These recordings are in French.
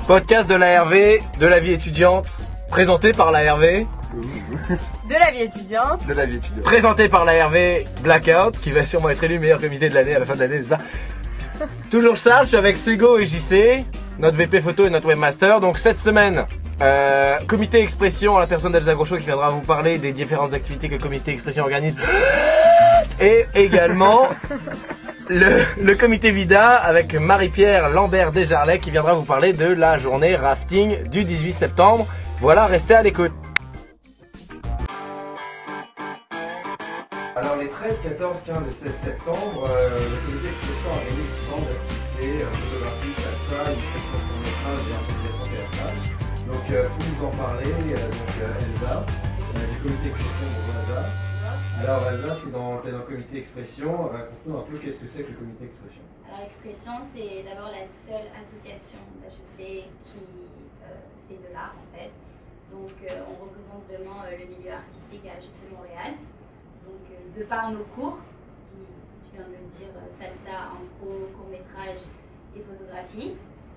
Podcast de la RV, de la vie étudiante, présenté par la RV. De la vie étudiante. De la vie étudiante. Présenté par la RV Blackout, qui va sûrement être élu meilleur comité de l'année à la fin de l'année, n'est-ce pas? Toujours Charles, je suis avec Sego et JC, notre VP photo et notre webmaster. Donc cette semaine, comité expression, la personne d'Elsa Groschot qui viendra vous parler des différentes activités que le comité expression organise. Et également le comité Vida avec Marie-Pierre Lambert Desjarlais qui viendra vous parler de la journée rafting du 18 septembre. Voilà, restez à l'écoute. Alors les 13, 14, 15 et 16 septembre, le comité expression organise différentes activités, photographie, salsa, initiation de court-métrage et improvisation théâtrale. Donc pour nous en parler, Elsa, du comité expression. Bonjour Elsa. Alors Elsa, tu es dans le comité expression, raconte-nous un peu qu'est-ce que c'est que le comité expression. Alors Expression, c'est d'abord la seule association d'HEC qui fait de l'art en fait. Donc on représente vraiment le milieu artistique à HEC Montréal. Donc de par nos cours, qui tu viens de le dire, salsa, impro, court-métrage et photographie,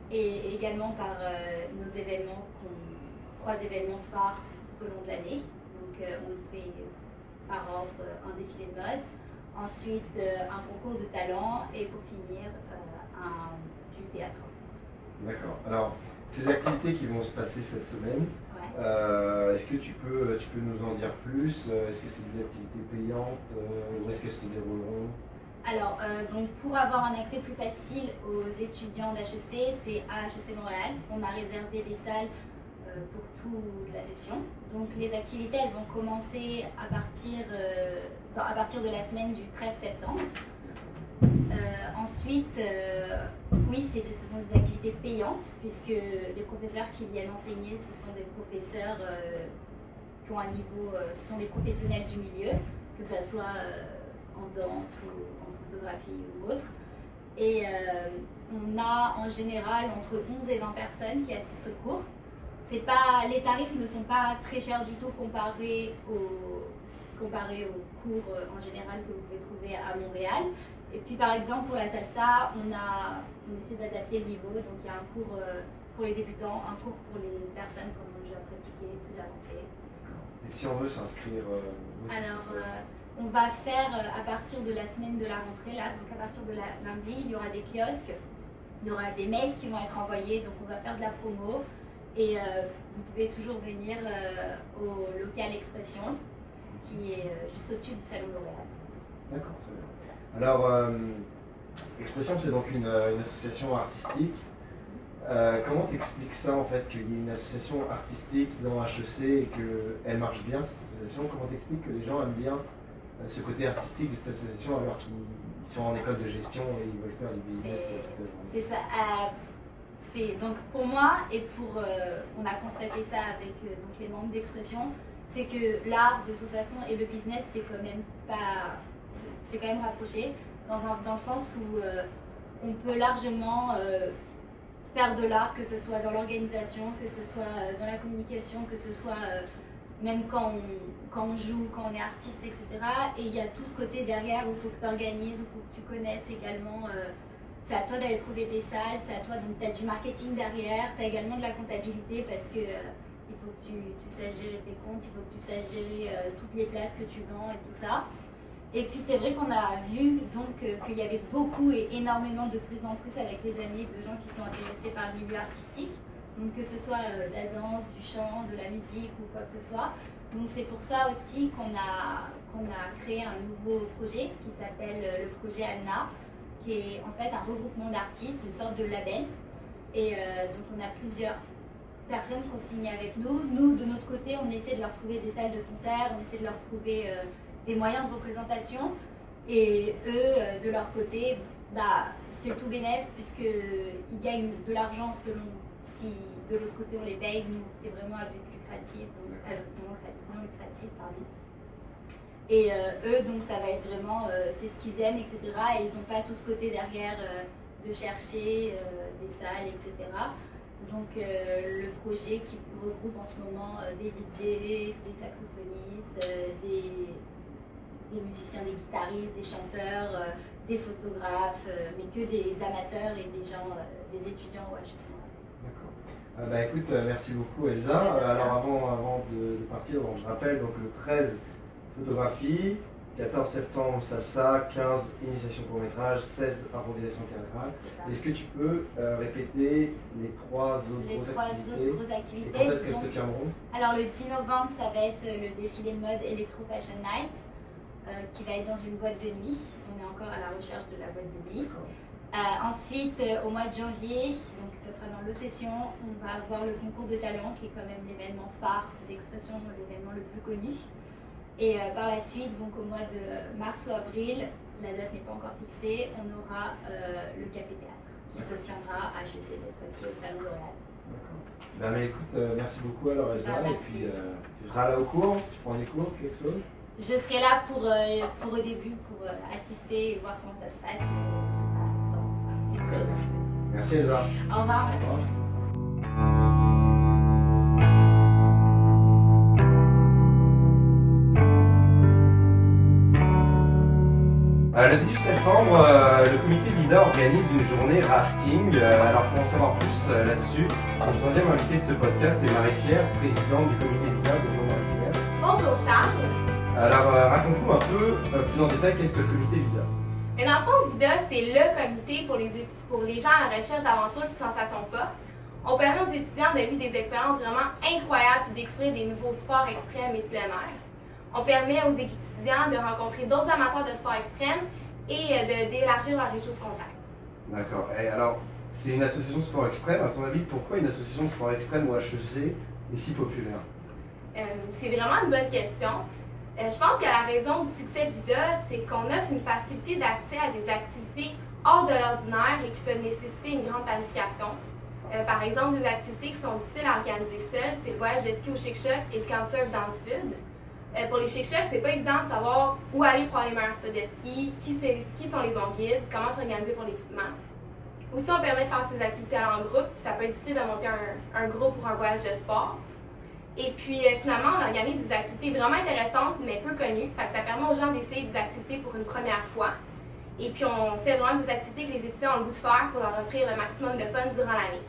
et également par nos événements, 3 événements phares tout au long de l'année. Donc on fait par ordre un défilé de mode, ensuite un concours de talent et pour finir du théâtre. D'accord. Alors, ces activités qui vont se passer cette semaine, Ouais. est-ce que tu peux nous en dire plus? Est-ce que c'est des activités payantes? Où est-ce qu'elles se dérouleront? Alors, donc pour avoir un accès plus facile aux étudiants d'HEC, c'est à HEC Montréal. On a réservé des salles pour toute la session. Donc les activités elles vont commencer à partir de la semaine du 13 septembre. Ensuite, oui, ce sont des activités payantes puisque les professeurs qui viennent enseigner, ce sont des professeurs qui ont un niveau, ce sont des professionnels du milieu, que ce soit en danse ou en photographie ou autre. Et on a en général entre 11 et 20 personnes qui assistent au cours. Les tarifs ne sont pas très chers du tout comparés aux cours en général que vous pouvez trouver à Montréal. Et puis par exemple pour la salsa, on essaie d'adapter le niveau. Donc il y a un cours pour les débutants, un cours pour les personnes qui ont déjà pratiqué, plus avancé. Et si on veut s'inscrire, Alors on va faire à partir de la semaine de la rentrée, là, donc à partir de lundi, il y aura des kiosques, il y aura des mails qui vont être envoyés, donc on va faire de la promo. Et vous pouvez toujours venir au local Expression, qui est juste au-dessus du Salon L'Oréal. D'accord, très bien. Alors, Expression, c'est donc une association artistique. Comment t'expliques ça, en fait, qu'il y ait une association artistique dans HEC et qu'elle marche bien, cette association? Comment t'expliques que les gens aiment bien ce côté artistique de cette association alors qu'ils sont en école de gestion et ils veulent faire du business toute la journée? C'est ça. Donc pour moi, et on a constaté ça avec donc les membres d'Expression, c'est que l'art de toute façon et le business c'est quand même rapproché dans le sens où on peut largement faire de l'art, que ce soit dans l'organisation, que ce soit dans la communication, que ce soit même quand on joue, quand on est artiste, etc. Et il y a tout ce côté derrière où il faut que tu organises, où il faut que tu connaisses également. C'est à toi d'aller trouver des salles, c'est à toi, donc tu as du marketing derrière, tu as également de la comptabilité parce que il faut que tu saches gérer tes comptes, il faut que tu saches gérer toutes les places que tu vends et tout ça. Et puis c'est vrai qu'on a vu donc qu'il y avait beaucoup et énormément de plus en plus avec les années de gens qui sont intéressés par le milieu artistique, donc que ce soit de la danse, du chant, de la musique ou quoi que ce soit. Donc c'est pour ça aussi qu'on a créé un nouveau projet qui s'appelle le projet Anna, qui est en fait un regroupement d'artistes, une sorte de label. Et donc on a plusieurs personnes qui ont signé avec nous. Nous, de notre côté, on essaie de leur trouver des salles de concert, on essaie de leur trouver des moyens de représentation. Et eux, de leur côté, c'est tout bénef puisqu'ils gagnent de l'argent selon si de l'autre côté on les paye. Nous, c'est vraiment à but lucratif, non lucratif, pardon. Et eux, donc ça va être vraiment, c'est ce qu'ils aiment, etc. Et ils n'ont pas tout ce côté derrière de chercher des salles, etc. Donc le projet qui regroupe en ce moment des DJ, des saxophonistes, des musiciens, des guitaristes, des chanteurs, des photographes, mais que des amateurs et des gens, des étudiants au HEC. D'accord. Bah écoute, merci beaucoup Elsa. Alors avant de partir, donc, je rappelle donc le 13 photographie, 14 septembre salsa, 15 initiation court métrage, 16 improvisation théâtrale. Est-ce que tu peux répéter les trois autres grosses activités et quand est-ce qu'elles se tiendront? Alors le 10 novembre, ça va être le défilé de mode Electro Fashion Night qui va être dans une boîte de nuit. On est encore à la recherche de la boîte de nuit. Ensuite, au mois de janvier, donc ça sera dans l'autre session, on va avoir le concours de talent qui est quand même l'événement phare d'expression, l'événement le plus connu. Et par la suite, donc au mois de mars ou avril, la date n'est pas encore fixée, on aura le Café Théâtre qui se tiendra à HEC cette fois-ci au Salon L'Oréal. D'accord. Mais écoute, merci beaucoup alors Elsa. Et puis tu seras là au cours, tu prends des cours, quelque chose? Je serai là pour au début, pour assister et voir comment ça se passe. Merci Elsa. Au revoir, merci. Au revoir. Le 18 septembre, le comité VIDA organise une journée rafting. Alors pour en savoir plus là-dessus, notre troisième invitée de ce podcast est Marie-Pierre, présidente du comité VIDA. Bonjour Marie-Pierre. Bonjour Charles. Alors raconte-nous un peu plus en détail qu'est-ce que le comité VIDA. Et dans le fond, VIDA, c'est le comité pour les gens à la recherche d'aventures et de sensations fortes. On permet aux étudiants de vivre des expériences vraiment incroyables et de découvrir des nouveaux sports extrêmes et de plein air. On permet aux étudiants de rencontrer d'autres amateurs de sport extrême et d'élargir leur réseau de contact. D'accord. Et alors, c'est une association de sport extrême. À ton avis, pourquoi une association de sport extrême au HEC est si populaire? C'est vraiment une bonne question. Je pense que la raison du succès de VIDA, c'est qu'on offre une facilité d'accès à des activités hors de l'ordinaire et qui peuvent nécessiter une grande planification. Par exemple, deux activités qui sont difficiles à organiser seules, c'est le voyage de ski au Chic-Choc et le camp de surf dans le sud. Pour les Chic-Chocs, c'est pas évident de savoir où aller pour aller meilleurs spots de ski, qui sont les bons guides, comment s'organiser pour l'équipement. Aussi, on permet de faire ces activités-là en groupe, ça peut être difficile de monter un groupe pour un voyage de sport. Et puis finalement, on organise des activités vraiment intéressantes, mais peu connues. Fait que ça permet aux gens d'essayer des activités pour une première fois. Et puis on fait vraiment des activités que les étudiants ont le goût de faire pour leur offrir le maximum de fun durant l'année.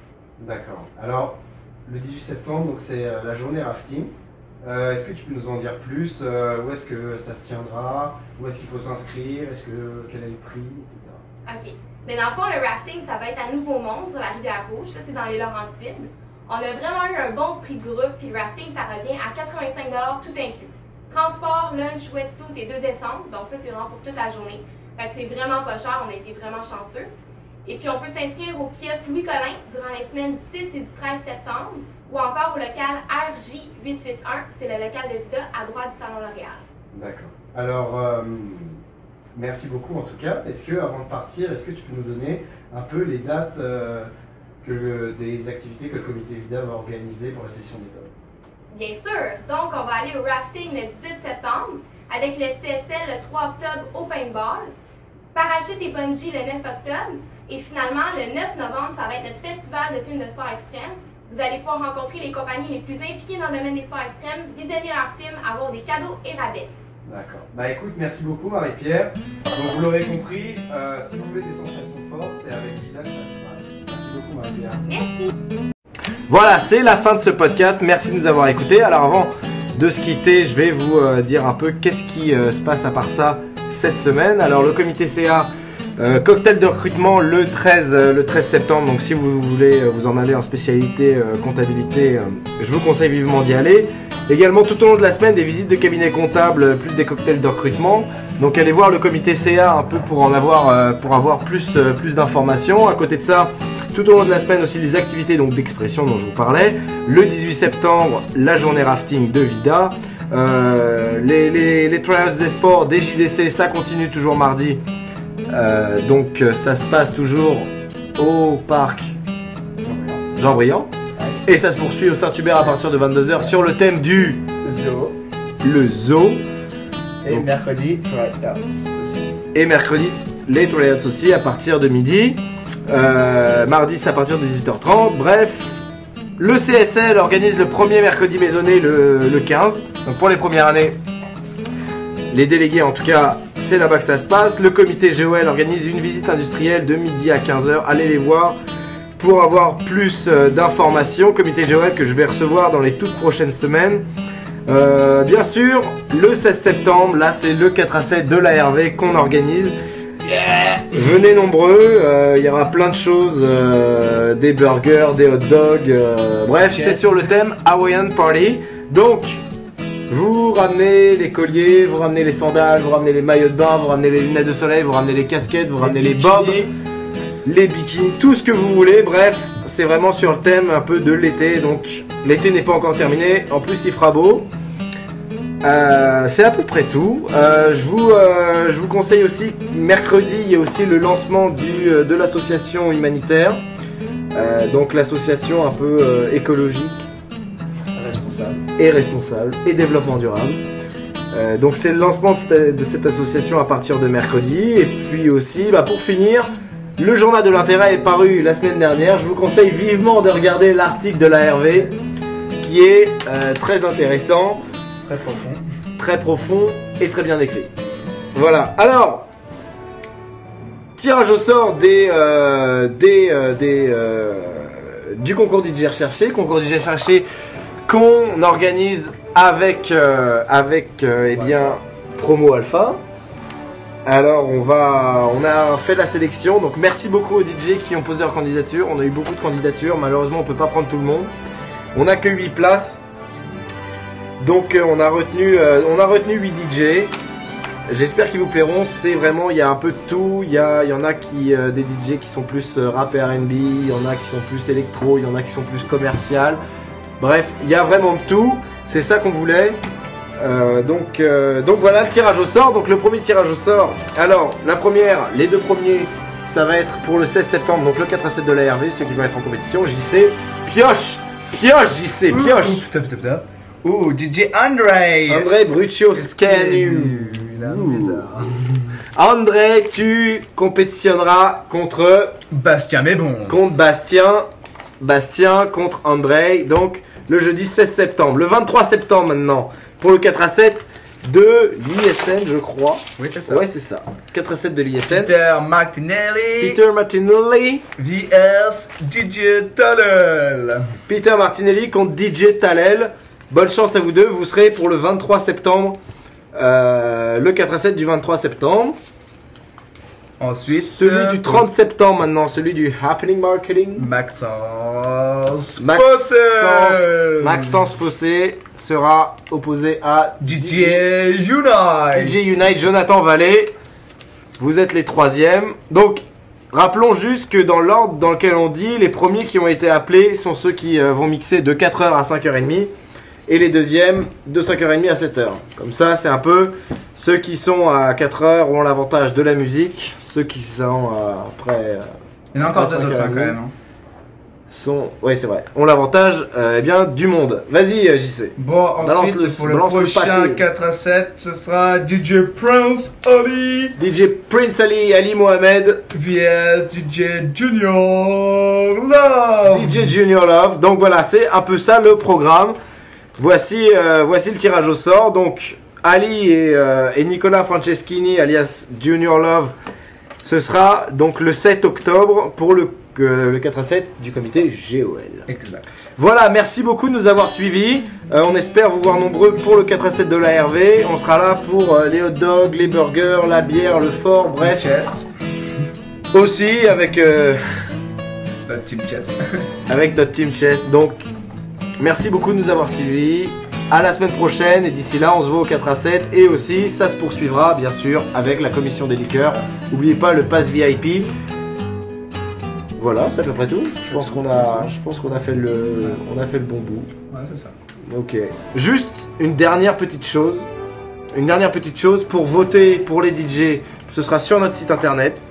D'accord. Alors, le 18 septembre, donc c'est la journée rafting. Est-ce que tu peux nous en dire plus? Où est-ce que ça se tiendra? Où est-ce qu'il faut s'inscrire? Quel est le prix, etc. OK. Mais dans le fond, le rafting, ça va être à Nouveau-Monde, sur la Rivière-Rouge. Ça, c'est dans les Laurentides. On a vraiment eu un bon prix de groupe, puis le rafting, ça revient à 85 $ tout inclus. Transport, lunch, wetsuit et 2 descentes, donc ça, c'est vraiment pour toute la journée. Fait que c'est vraiment pas cher, on a été vraiment chanceux. Et puis, on peut s'inscrire au kiosque Louis-Collin durant les semaines du 6 et du 13 septembre, ou encore au local RJ881, c'est le local de VIDA à droite du Salon L'Oréal. D'accord. Alors, merci beaucoup en tout cas. Avant de partir, est-ce que tu peux nous donner un peu les dates des activités que le comité VIDA va organiser pour la session d'automne? Bien sûr! Donc, on va aller au rafting le 18 septembre, avec le CSL le 3 octobre au paintball, parachute et bungee le 9 octobre, et finalement, le 9 novembre, ça va être notre festival de films de sport extrême. Vous allez pouvoir rencontrer les compagnies les plus impliquées dans le domaine des sports extrêmes, visionner leurs films, avoir des cadeaux et rabais. D'accord. Bah écoute, merci beaucoup Marie-Pierre. Donc vous l'aurez compris, si vous voulez des sensations fortes, c'est avec VIDA que ça se passe. Merci beaucoup Marie-Pierre. Merci! Voilà, c'est la fin de ce podcast. Merci de nous avoir écoutés. Alors avant de se quitter, je vais vous dire un peu qu'est-ce qui se passe à part ça cette semaine. Alors le comité CA, cocktail de recrutement le 13 septembre. Donc si vous voulez vous en aller en spécialité comptabilité, je vous conseille vivement d'y aller. Également tout au long de la semaine, des visites de cabinet comptable plus des cocktails de recrutement. Donc allez voir le comité CA un peu pour avoir plus d'informations. À côté de ça, tout au long de la semaine aussi les activités d'expression dont je vous parlais. Le 18 septembre, la journée rafting de VIDA. Les trials des sports, des JDC, ça continue toujours mardi. Donc ça se passe toujours au parc Jean-Briand. Et ça se poursuit au Saint-Hubert à partir de 22 h sur le thème du zoo. Le zoo. Et donc, mercredi, tryouts aussi. Et mercredi, les tryouts aussi à partir de midi. Mardi, c'est à partir de 18 h 30. Bref, le CSL organise le premier mercredi maisonné le 15. Donc pour les premières années, les délégués en tout cas, c'est là-bas que ça se passe. Le comité GOL organise une visite industrielle de midi à 15 h. Allez les voir. pour avoir plus d'informations, comité Géowell que je vais recevoir dans les toutes prochaines semaines. Bien sûr, le 16 septembre, là c'est le 4 à 7 de l'ARV qu'on organise. Venez nombreux, il y aura plein de choses, des burgers, des hot dogs, bref, c'est sur le thème Hawaiian Party. Donc, vous ramenez les colliers, vous ramenez les sandales, vous ramenez les maillots de bain, vous ramenez les lunettes de soleil, vous ramenez les casquettes, vous ramenez les bobs, les bikinis, tout ce que vous voulez. Bref, c'est vraiment sur le thème un peu de l'été, donc l'été n'est pas encore terminé, en plus il fera beau. C'est à peu près tout. Je vous conseille aussi, mercredi, il y a aussi le lancement de l'association humanitaire. Donc l'association un peu écologique. Responsable et développement durable. Donc c'est le lancement de cette association à partir de mercredi. Et puis aussi, pour finir, le journal de l'intérêt est paru la semaine dernière. Je vous conseille vivement de regarder l'article de l'ARV qui est très intéressant. Très profond et très bien écrit. Voilà. Alors, tirage au sort du concours DJ Recherché. Concours DJ Recherché qu'on organise avec eh bien, Promo Alpha. Alors, on a fait la sélection. Donc, merci beaucoup aux DJ qui ont posé leur candidature. On a eu beaucoup de candidatures. Malheureusement, on ne peut pas prendre tout le monde. On n'a que 8 places. Donc on a retenu 8 DJ. J'espère qu'ils vous plairont. C'est vraiment, il y a un peu de tout. Il y en a des DJ qui sont plus rap et R&B. Il y en a qui sont plus électro. Il y en a qui sont plus commercial. Bref, il y a vraiment de tout. C'est ça qu'on voulait. Donc voilà le tirage au sort. Donc le premier tirage au sort. Alors les deux premiers, ça va être pour le 16 septembre. Donc le 4 à 7 de l'ARV. Ceux qui vont être en compétition. JC, pioche, JC, pioche. Putain. Ouh, DJ André Bruccio Scanu. André, tu compétitionneras contre Bastien Mébon. Contre Bastien contre André. Donc le jeudi 16 septembre. Le 23 septembre maintenant pour le 4 à 7 de l'ISN, je crois. Oui, c'est ça. Ouais, c'est ça. 4 à 7 de l'ISN. Peter Martinelli vs DJ Talel. Peter Martinelli contre DJ Talel. Bonne chance à vous deux, vous serez pour le 23 septembre, le 4 à 7 du 23 septembre. Ensuite, celui du 30 septembre maintenant, celui du Happening Marketing. Maxence Fossé sera opposé à DJ Unite. DJ Unite, Jonathan Vallée. Vous êtes les troisièmes. Donc, rappelons juste que dans l'ordre dans lequel on dit, les premiers qui ont été appelés sont ceux qui vont mixer de 4h à 5h30. Et les deuxièmes de 5h30 à 7h. Comme ça, c'est un peu ceux qui sont à 4h ont l'avantage de la musique. Ceux qui sont après. Il y en a encore deux autres quand même. Oui, c'est vrai. Ont l'avantage bien du monde. Vas-y, JC. Bon, ensuite, pour le prochain 4 à 7, ce sera DJ Prince Ali. DJ Prince Ali Mohamed. vs DJ Junior Love. DJ Junior Love. Donc voilà, c'est un peu ça le programme. Voici le tirage au sort. Donc Ali et Nicolas Franceschini alias Junior Love, ce sera donc le 7 octobre pour le 4 à 7 du comité GOL. Exact. Voilà, merci beaucoup de nous avoir suivis. On espère vous voir nombreux pour le 4 à 7 de l'ARV. On sera là pour les hot dogs, les burgers, la bière, le fort, bref. Chest. Aussi avec notre Team Chest. avec notre Team Chest. Donc merci beaucoup de nous avoir suivis. À la semaine prochaine et d'ici là on se voit au 4 à 7 et aussi ça se poursuivra bien sûr avec la commission des liqueurs. N'oubliez pas le pass VIP. Voilà, c'est à peu près tout. Je pense qu'on a fait le bon bout. Ouais, c'est ça. Ok. Juste une dernière petite chose. Pour voter pour les DJ, ce sera sur notre site internet.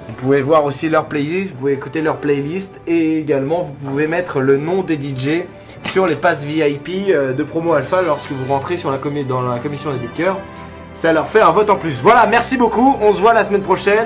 Vous pouvez voir aussi leur playlist, vous pouvez écouter leur playlist et également vous pouvez mettre le nom des DJ sur les passes VIP de Promo Alpha lorsque vous rentrez dans la commission des liqueurs. Ça leur fait un vote en plus. Voilà, merci beaucoup, on se voit la semaine prochaine.